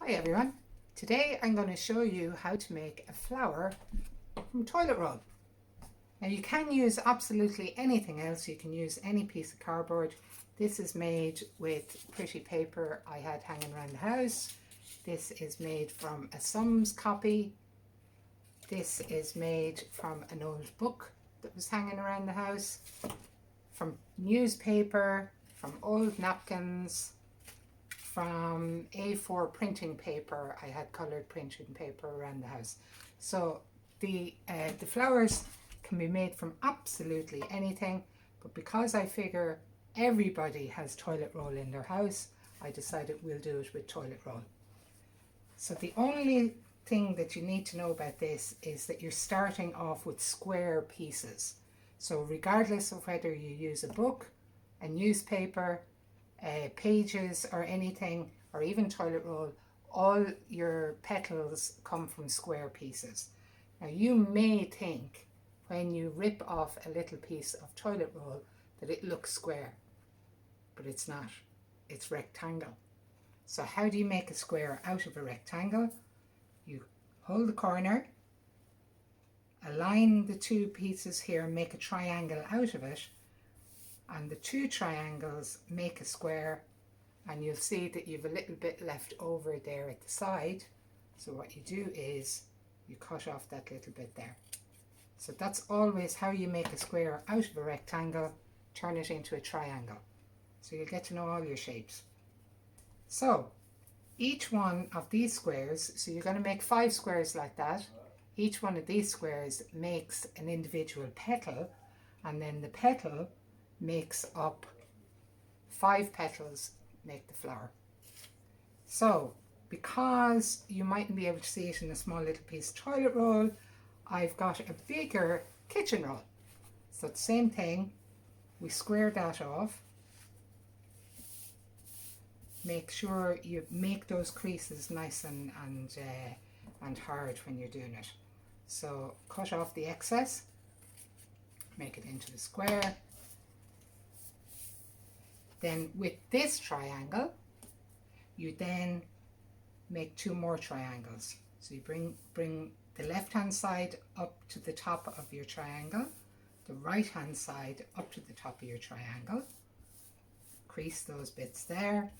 Hi everyone. Today I'm going to show you how to make a flower from toilet roll. Now you can use absolutely anything else. You can use any piece of cardboard. This is made with pretty paper I had hanging around the house. This is made from a Sums copy. This is made from an old book that was hanging around the house, from newspaper, from old napkins, from A4 printing paper. I had coloured printing paper around the house. So the flowers can be made from absolutely anything, but because I figure everybody has toilet roll in their house, I decided we'll do it with toilet roll. So the only thing that you need to know about this is that you're starting off with square pieces. So regardless of whether you use a book, a newspaper, pages or anything, or even toilet roll, all your petals come from square pieces. Now you may think when you rip off a little piece of toilet roll that it looks square, but it's not. It's rectangle. So how do you make a square out of a rectangle? You hold the corner, align the two pieces here and make a triangle out of it, and the two triangles make a square, and you'll see that you've a little bit left over there at the side. So what you do is you cut off that little bit there. So that's always how you make a square out of a rectangle. Turn it into a triangle, so you'll get to know all your shapes. So each one of these squares, so you're going to make 5 squares like that. Each one of these squares makes an individual petal, and then the petal makes up 5 petals, make the flower. So because you mightn't be able to see it in a small little piece of toilet roll, I've got a bigger kitchen roll. So the same thing, we square that off. Make sure you make those creases nice and hard when you're doing it. So cut off the excess, make it into the square. Then with this triangle, you then make 2 more triangles. So you bring the left hand side up to the top of your triangle, the right hand side up to the top of your triangle, crease those bits there,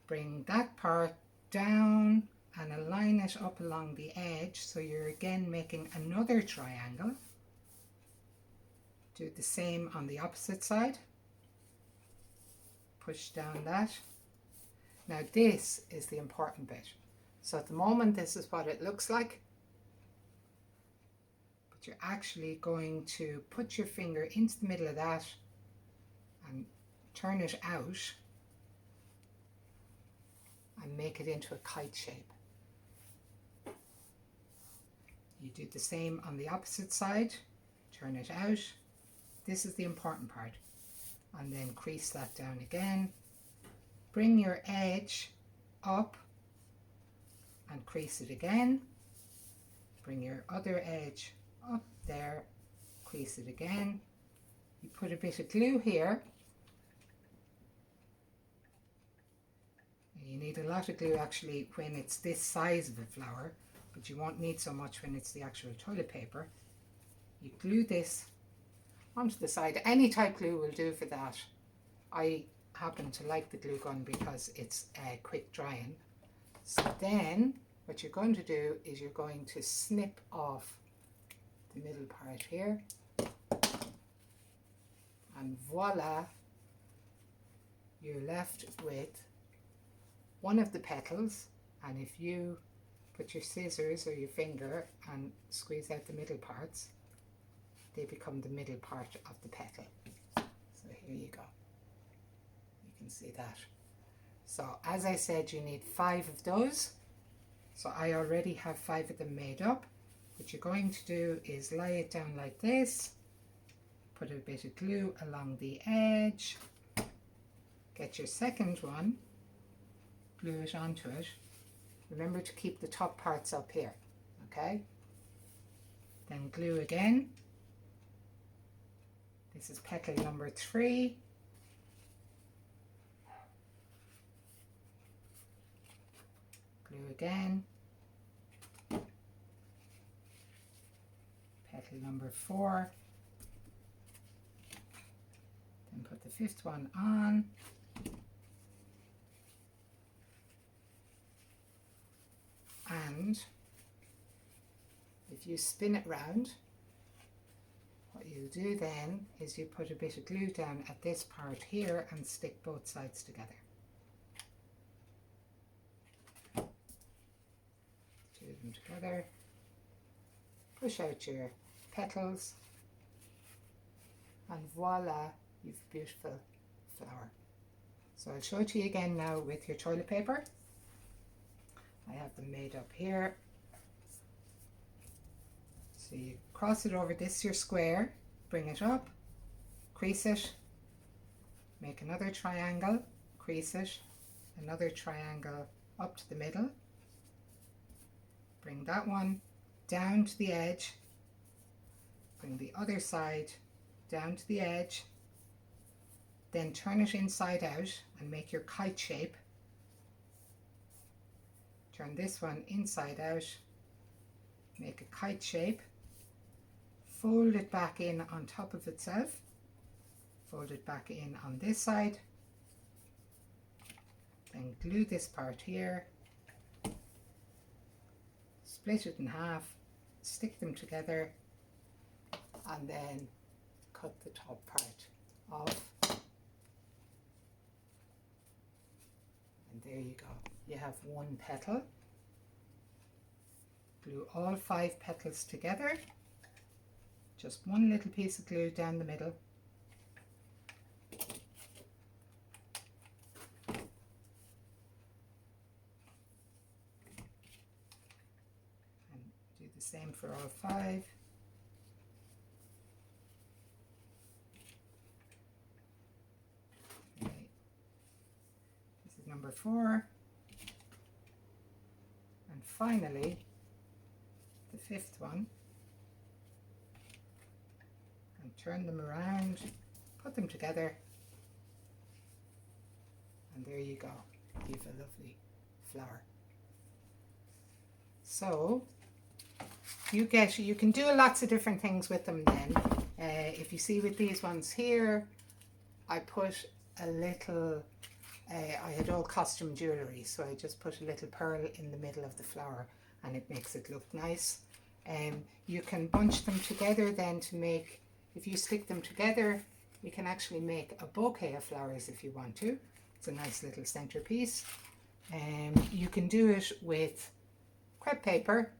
bring that part down and align it up along the edge, so you're again making another triangle. Do the same on the opposite side. Push down that. Now this is the important bit. So at the moment this is what it looks like, but you're actually going to put your finger into the middle of that and turn it out and make it into a kite shape. You do the same on the opposite side, turn it out. This is the important part. And then crease that down again. Bring your edge up and crease it again. Bring your other edge up there, crease it again. You put a bit of glue here. You need a lot of glue actually when it's this size of a flower, but you won't need so much when it's the actual toilet paper. You glue this onto the side. Any type glue will do for that. I happen to like the glue gun because it's quick drying. So then what you're going to do is you're going to snip off the middle part here, and voila, you're left with one of the petals. And if you put your scissors or your finger and squeeze out the middle parts, they become the middle part of the petal. So here you go. You can see that. So as I said, you need 5 of those. So I already have 5 of them made up. What you're going to do is lie it down like this, put a bit of glue along the edge, get your second one, glue it onto it. Remember to keep the top parts up here, okay? Then glue again. This is petal number 3. again. Petal number 4. Then put the 5th one on. And if you spin it round, what you do then is you put a bit of glue down at this part here and stick both sides together. Do them together. Push out your petals, and voila, you've a beautiful flower. So I'll show it to you again now with your toilet paper. I have them made up here. So you cross it over, this your square, bring it up, crease it, make another triangle, crease it, another triangle up to the middle, bring that one down to the edge, bring the other side down to the edge, then turn it inside out and make your kite shape. Turn this one inside out, make a kite shape, fold it back in on top of itself, fold it back in on this side, then glue this part here, split it in half, stick them together, and then cut the top part off. And there you go. You have one petal. Glue all 5 petals together. Just one little piece of glue down the middle. And do the same for all 5. Okay. This is number 4. And finally, the 5th one. And turn them around, put them together, and there you go. You've a lovely flower. So you can do lots of different things with them then. If you see with these ones here, I put a little, I had all costume jewellery, so I just put a little pearl in the middle of the flower and it makes it look nice. You can bunch them together then to make, if you stick them together, you can actually make a bouquet of flowers if you want to. It's a nice little centerpiece. You can do it with crepe paper.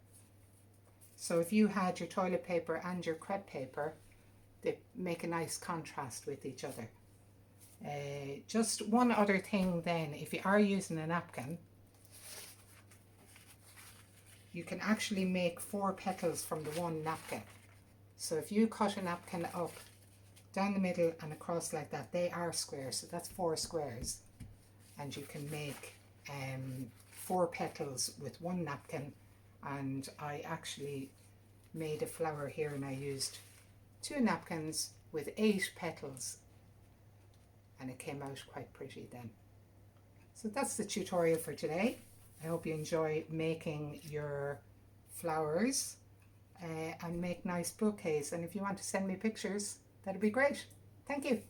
So if you had your toilet paper and your crepe paper, they make a nice contrast with each other. Just one other thing then, if you are using a napkin, you can actually make 4 petals from the one napkin. So if you cut a napkin up down the middle and across like that, they are squares, so that's 4 squares, and you can make 4 petals with one napkin. And I actually made a flower here and I used 2 napkins with 8 petals, and it came out quite pretty then. So that's the tutorial for today. I hope you enjoy making your flowers and make nice bouquets. And if you want to send me pictures, that'd be great. Thank you.